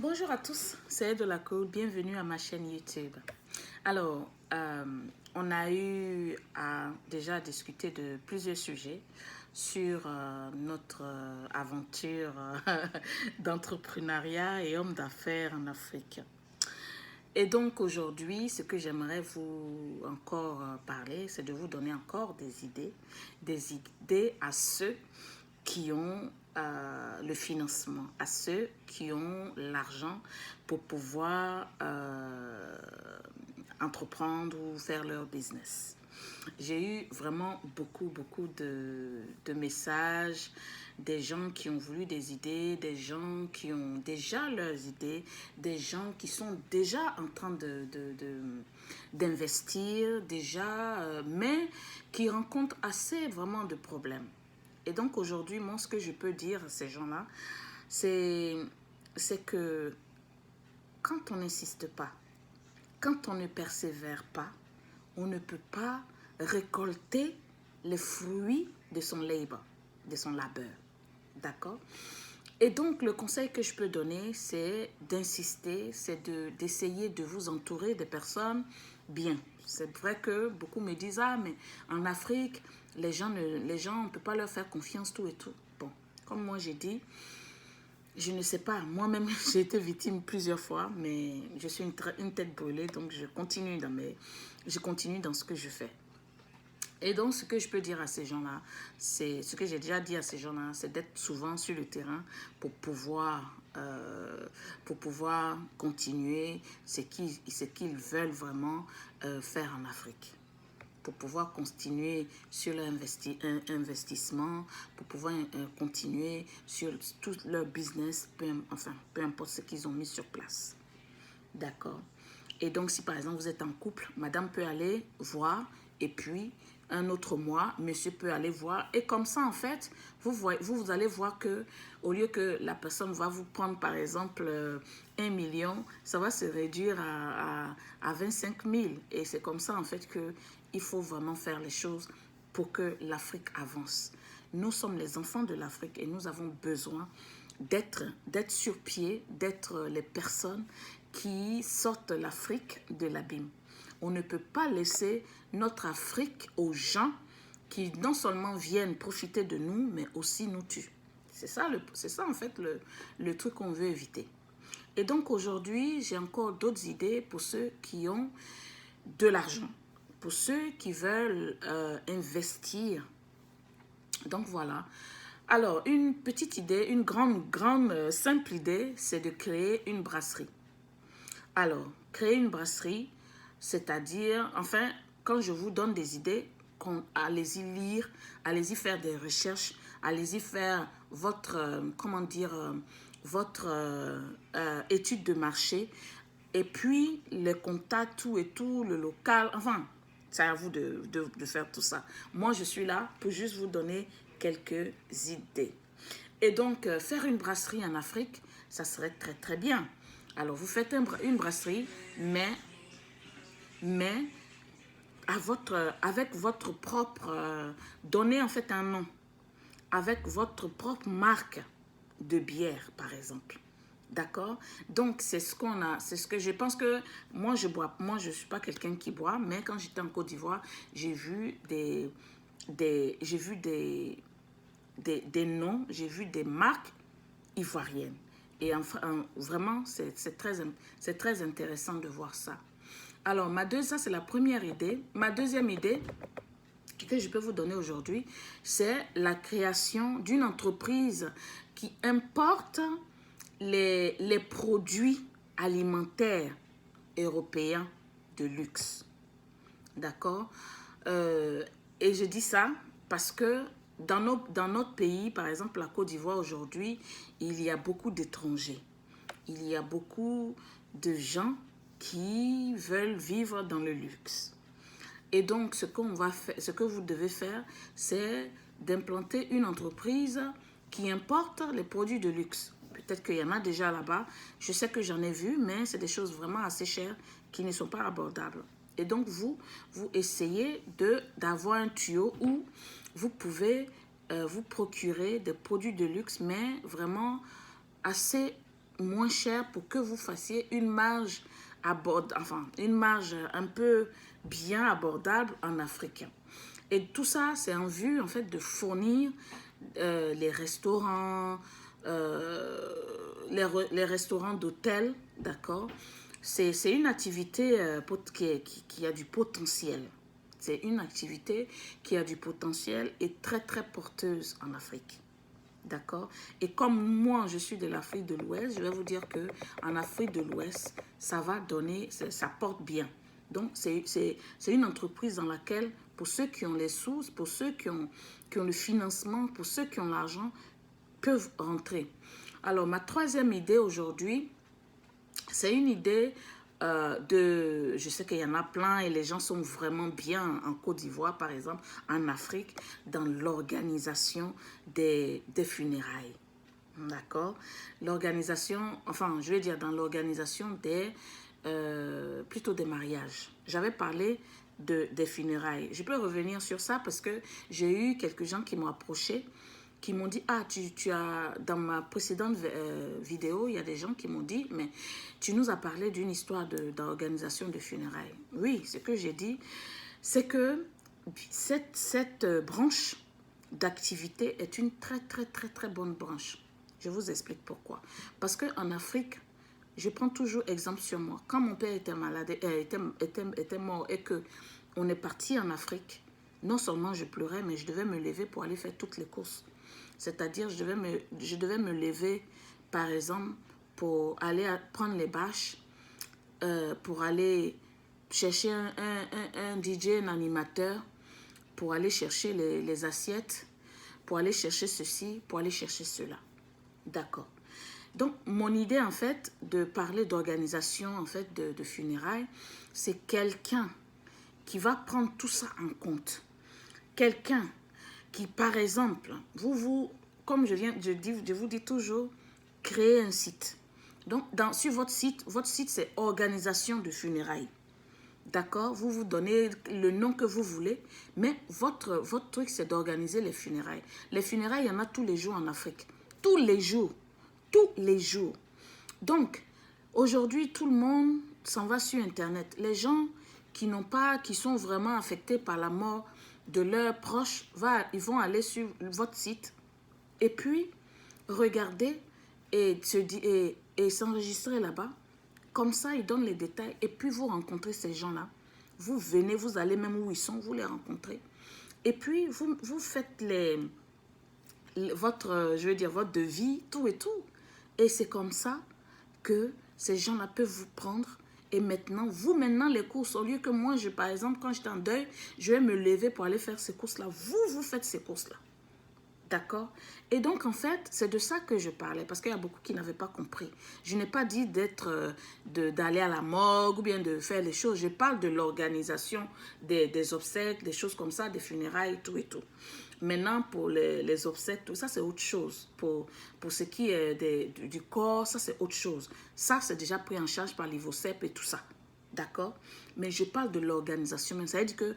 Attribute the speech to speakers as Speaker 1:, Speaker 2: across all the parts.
Speaker 1: Bonjour à tous, c'est Ed de la Cool, bienvenue à ma chaîne YouTube. Alors, on a eu à déjà discuter de plusieurs sujets sur notre aventure d'entrepreneuriat et homme d'affaires en Afrique. Et donc aujourd'hui, ce que j'aimerais vous encore parler, c'est de vous donner encore des idées à ceux qui ont le financement, à ceux qui ont l'argent pour pouvoir entreprendre ou faire leur business. J'ai eu vraiment beaucoup de messages, des gens qui ont voulu des idées, des gens qui ont déjà leurs idées, des gens qui sont déjà en train d'investir déjà, mais qui rencontrent assez vraiment de problèmes. Et donc aujourd'hui, moi, ce que je peux dire à ces gens-là, c'est que quand on n'insiste pas, quand on ne persévère pas, on ne peut pas récolter les fruits de son labor, de son labeur. D'accord? Et donc, le conseil que je peux donner, c'est d'insister, c'est d'essayer de vous entourer de personnes bien. C'est vrai que beaucoup me disent, ah, mais en Afrique, les gens, on ne peut pas leur faire confiance, tout et tout. Bon, comme moi j'ai dit, je ne sais pas, moi-même j'ai été victime plusieurs fois, mais je suis une tête brûlée, donc je continue dans ce que je fais. Et donc, ce que je peux dire à ces gens-là, c'est ce que j'ai déjà dit à ces gens-là, c'est d'être souvent sur le terrain pour pouvoir continuer ce qu'ils veulent vraiment faire en Afrique. Pour pouvoir continuer sur leur investissement, pour pouvoir continuer sur tout leur business, peu importe ce qu'ils ont mis sur place. D'accord. Et donc, si par exemple vous êtes en couple, madame peut aller voir et puis un autre mois, monsieur peut aller voir. Et comme ça, en fait, vous allez voir que au lieu que la personne va vous prendre par exemple 1 million, ça va se réduire à 25 000. Et c'est comme ça, en fait, qu'il faut vraiment faire les choses pour que l'Afrique avance. Nous sommes les enfants de l'Afrique et nous avons besoin d'être sur pied, d'être les personnes qui sortent l'Afrique de l'abîme. On ne peut pas laisser notre Afrique aux gens qui non seulement viennent profiter de nous, mais aussi nous tuent. C'est ça en fait le truc qu'on veut éviter. Et donc aujourd'hui, j'ai encore d'autres idées pour ceux qui ont de l'argent, pour ceux qui veulent investir. Donc voilà. Alors, une petite idée, une grande, simple idée, c'est de créer une brasserie. Alors, créer une brasserie, c'est-à-dire, enfin, quand je vous donne des idées, allez-y lire, allez-y faire des recherches, allez-y faire votre, étude de marché, et puis les contacts, tout et tout, le local, enfin, c'est à vous de faire tout ça. Moi, je suis là pour juste vous donner quelques idées. Et donc, faire une brasserie en Afrique, ça serait très bien. Alors, vous faites une brasserie, mais avec votre propre... donnez en fait un nom. Avec votre propre marque de bière, par exemple. D'accord? Donc, c'est ce qu'on a. C'est ce que je pense que moi, je bois. Moi, je ne suis pas quelqu'un qui boit, mais quand j'étais en Côte d'Ivoire, j'ai vu des noms, j'ai vu des marques ivoiriennes. Et enfin, vraiment, c'est très intéressant de voir ça. Alors, ça, c'est la première idée. Ma deuxième idée que je peux vous donner aujourd'hui, c'est la création d'une entreprise qui importe les produits alimentaires européens de luxe. D'accord? Et je dis ça parce que dans notre pays, par exemple la Côte d'Ivoire aujourd'hui, il y a beaucoup d'étrangers. Il y a beaucoup de gens qui veulent vivre dans le luxe. Et donc, ce que vous devez faire, c'est d'implanter une entreprise qui importe les produits de luxe. Peut-être qu'il y en a déjà là-bas. Je sais que j'en ai vu, mais c'est des choses vraiment assez chères qui ne sont pas abordables. Et donc, vous essayez d'avoir un tuyau où vous pouvez vous procurer des produits de luxe, mais vraiment assez moins cher pour que vous fassiez une marge une marge un peu bien abordable en Afrique. Et tout ça, c'est en vue, en fait, de fournir les restaurants, les restaurants d'hôtel, d'accord? C'est une activité qui a du potentiel. C'est une activité qui a du potentiel et très, très porteuse en Afrique. D'accord? Et comme moi, je suis de l'Afrique de l'Ouest, je vais vous dire qu'en Afrique de l'Ouest, ça va donner, ça porte bien. Donc, c'est une entreprise dans laquelle, pour ceux qui ont les sous, pour ceux qui ont le financement, pour ceux qui ont l'argent, peuvent rentrer. Alors, ma troisième idée aujourd'hui, c'est une idée je sais qu'il y en a plein et les gens sont vraiment bien en Côte d'Ivoire, par exemple, en Afrique, dans l'organisation des funérailles. D'accord? L'organisation, enfin, je vais dire dans l'organisation plutôt des mariages. J'avais parlé des funérailles. Je peux revenir sur ça parce que j'ai eu quelques gens qui m'ont approché, qui m'ont dit, ah, tu as, dans ma précédente vidéo, il y a des gens qui m'ont dit, mais tu nous as parlé d'une histoire d'organisation de funérailles. Oui, ce que j'ai dit, c'est que cette branche d'activité est une très, très, très, très bonne branche. Je vous explique pourquoi. Parce qu'en Afrique, je prends toujours exemple sur moi. Quand mon père était malade, était mort et qu'on est parti en Afrique, non seulement je pleurais, mais je devais me lever pour aller faire toutes les courses. C'est-à-dire, je devais me lever, par exemple, pour aller prendre les bâches, pour aller chercher un DJ, un animateur, pour aller chercher les assiettes, pour aller chercher ceci, pour aller chercher cela. D'accord. Donc, mon idée, en fait, de parler d'organisation, en fait, de funérailles, c'est quelqu'un qui va prendre tout ça en compte. Quelqu'un qui, par exemple, comme je vous dis toujours, créez un site. Donc, sur votre site c'est organisation de funérailles. D'accord? Vous donnez le nom que vous voulez, mais votre truc, c'est d'organiser les funérailles. Les funérailles, il y en a tous les jours en Afrique. Tous les jours. Tous les jours. Donc, aujourd'hui, tout le monde s'en va sur Internet. Les gens qui sont vraiment affectés par la mort de leurs proches, ils vont aller sur votre site et puis regarder et s'enregistrer là-bas. Comme ça, ils donnent les détails et puis vous rencontrez ces gens-là. Vous venez, vous allez même où ils sont, vous les rencontrez. Et puis, vous faites votre devis, tout et tout. Et c'est comme ça que ces gens-là peuvent vous prendre. Et maintenant, les courses, au lieu que moi, par exemple, quand j'étais en deuil, je vais me lever pour aller faire ces courses-là. Vous faites ces courses-là. D'accord? Et donc, en fait, c'est de ça que je parlais, parce qu'il y a beaucoup qui n'avaient pas compris. Je n'ai pas dit d'aller à la morgue ou bien de faire les choses. Je parle de l'organisation des obsèques, des choses comme ça, des funérailles, tout et tout. Maintenant, pour les obsèques, tout ça, c'est autre chose. Pour ce qui est du corps, ça, c'est autre chose. Ça, c'est déjà pris en charge par l'IVOCEP et tout ça. D'accord? Mais je parle de l'organisation. Ça veut dire que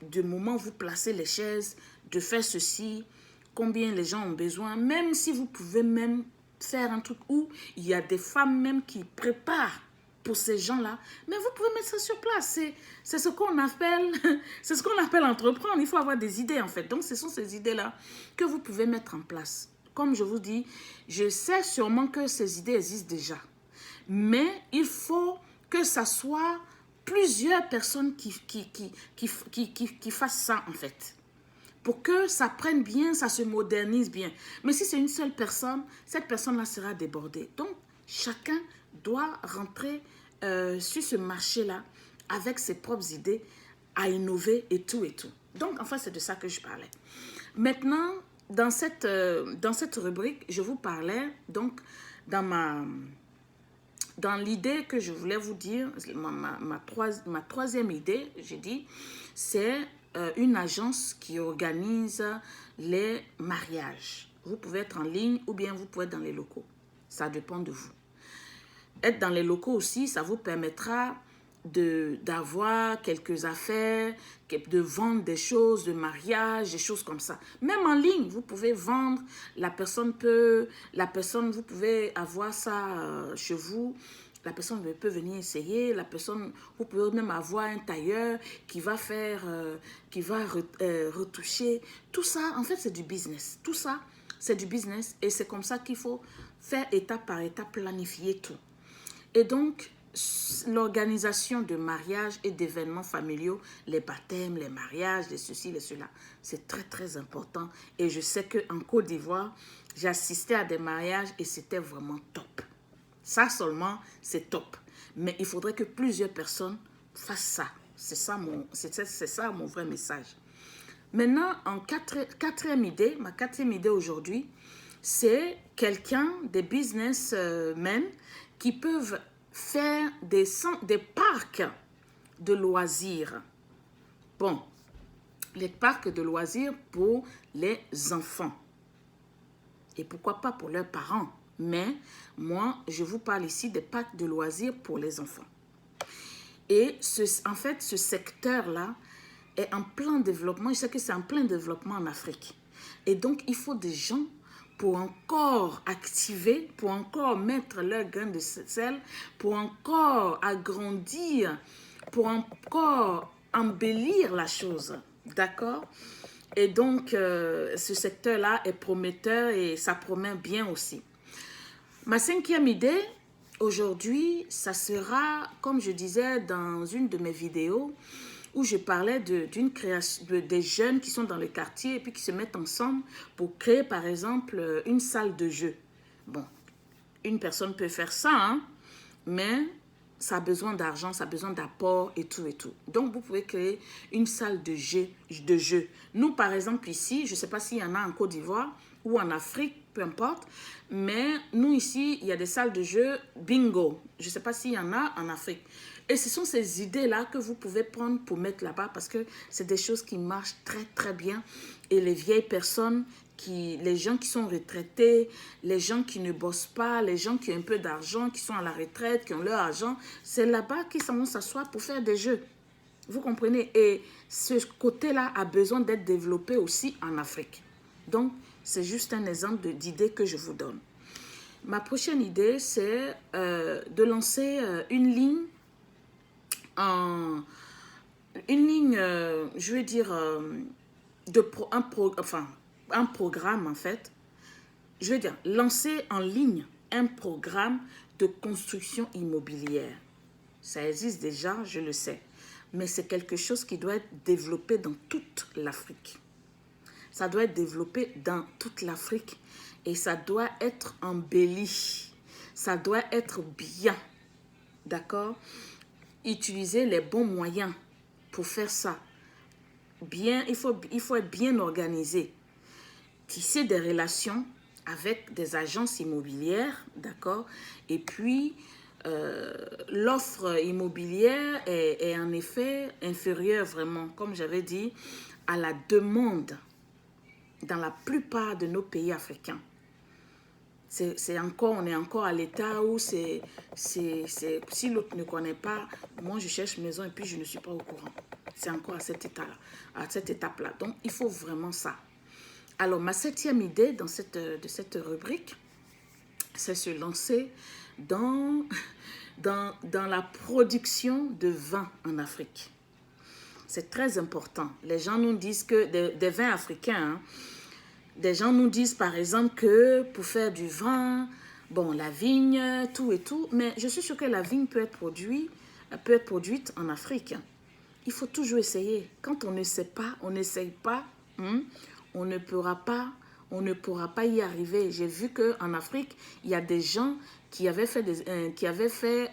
Speaker 1: du moment où vous placez les chaises, de faire ceci, combien les gens ont besoin, même si vous pouvez même faire un truc où il y a des femmes même qui préparent pour ces gens-là, mais vous pouvez mettre ça sur place. C'est ce qu'on appelle entreprendre. Il faut avoir des idées, en fait. Donc, ce sont ces idées-là que vous pouvez mettre en place. Comme je vous dis, je sais sûrement que ces idées existent déjà. Mais il faut que ça soit plusieurs personnes qui fassent ça, en fait. Pour que ça prenne bien, ça se modernise bien. Mais si c'est une seule personne, cette personne-là sera débordée. Donc, chacun doit rentrer sur ce marché-là avec ses propres idées à innover et tout et tout. Donc, enfin, c'est de ça que je parlais. Maintenant, dans cette rubrique, je vous parlais, donc, dans l'idée que je voulais vous dire, ma troisième idée, j'ai dit, c'est une agence qui organise les mariages. Vous pouvez être en ligne ou bien vous pouvez être dans les locaux. Ça dépend de vous. Être dans les locaux aussi, ça vous permettra d'avoir quelques affaires, de vendre des choses, de mariage, des choses comme ça. Même en ligne, vous pouvez vendre, vous pouvez avoir ça chez vous, la personne peut venir essayer, vous pouvez même avoir un tailleur qui va retoucher. Tout ça, en fait, c'est du business. Tout ça, c'est du business et c'est comme ça qu'il faut faire étape par étape, planifier tout. Et donc, l'organisation de mariages et d'événements familiaux, les baptêmes, les mariages, les ceci, les cela, c'est très, très important. Et je sais qu'en Côte d'Ivoire, j'ai assisté à des mariages et c'était vraiment top. Ça seulement, c'est top. Mais il faudrait que plusieurs personnes fassent ça. C'est ça mon vrai message. Maintenant, ma quatrième idée aujourd'hui, c'est des businessmen qui peuvent faire des parcs de loisirs. Bon, les parcs de loisirs pour les enfants. Et pourquoi pas pour leurs parents. Mais moi, je vous parle ici des parcs de loisirs pour les enfants. Et en fait, ce secteur-là est en plein développement. Je sais que c'est en plein développement en Afrique. Et donc, il faut des gens pour encore activer, pour encore mettre leur grain de sel, pour encore agrandir, pour encore embellir la chose. D'accord? Et donc, ce secteur-là est prometteur et ça promet bien aussi. Ma cinquième idée, aujourd'hui, ça sera, comme je disais dans une de mes vidéos, où je parlais d'une création, des jeunes qui sont dans le quartier et puis qui se mettent ensemble pour créer, par exemple, une salle de jeu. Bon, une personne peut faire ça, hein, mais ça a besoin d'argent, ça a besoin d'apport et tout et tout. Donc, vous pouvez créer une salle de jeu. Nous, par exemple, ici, je ne sais pas s'il y en a en Côte d'Ivoire ou en Afrique, peu importe, mais nous, ici, il y a des salles de jeu bingo. Je ne sais pas s'il y en a en Afrique. Et ce sont ces idées-là que vous pouvez prendre pour mettre là-bas parce que c'est des choses qui marchent très, très bien. Et les vieilles personnes, les gens qui sont retraités, les gens qui ne bossent pas, les gens qui ont un peu d'argent, qui sont à la retraite, qui ont leur argent, c'est là-bas qu'ils vont s'asseoir pour faire des jeux. Vous comprenez? Et ce côté-là a besoin d'être développé aussi en Afrique. Donc, c'est juste un exemple d'idée que je vous donne. Ma prochaine idée, c'est de lancer une ligne, je veux dire, un programme en fait. Je veux dire, lancer en ligne un programme de construction immobilière. Ça existe déjà, je le sais. Mais c'est quelque chose qui doit être développé dans toute l'Afrique. Ça doit être développé dans toute l'Afrique et ça doit être embelli. Ça doit être bien. D'accord? Utiliser les bons moyens pour faire ça. Bien, il faut être bien organisé. Tisser des relations avec des agences immobilières, d'accord? Et puis, l'offre immobilière est en effet inférieure vraiment, comme j'avais dit, à la demande dans la plupart de nos pays africains. On est encore à l'état où si l'autre ne connaît pas, moi je cherche maison et puis je ne suis pas au courant. C'est encore à cet état-là, à cette étape-là. Donc, il faut vraiment ça. Alors, ma septième idée de cette rubrique, c'est se lancer dans la production de vin en Afrique. C'est très important. Les gens nous disent que des vins africains, hein, des gens nous disent par exemple que pour faire du vin, bon, la vigne, tout et tout, mais je suis sûre que la vigne peut être produite en Afrique. Il faut toujours essayer. Quand on ne sait pas, on n'essaye pas, on ne pourra pas y arriver. J'ai vu qu'en Afrique, il y a des gens qui avaient fait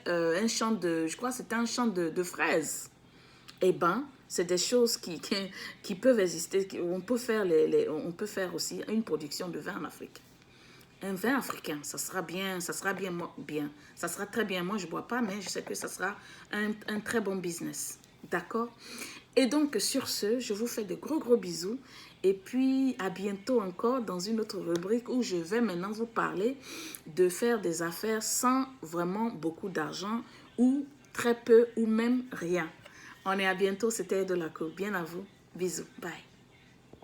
Speaker 1: un champ je crois que c'était un champ de fraises. Eh bien, c'est des choses qui peuvent exister. On peut faire aussi une production de vin en Afrique. Un vin africain, ça sera bien. Ça sera très bien. Moi, je ne bois pas, mais je sais que ça sera un très bon business. D'accord? Et donc, sur ce, je vous fais de gros bisous. Et puis, à bientôt encore dans une autre rubrique où je vais maintenant vous parler de faire des affaires sans vraiment beaucoup d'argent ou très peu ou même rien. On est à bientôt, c'était de la cour. Bien à vous. Bisous. Bye.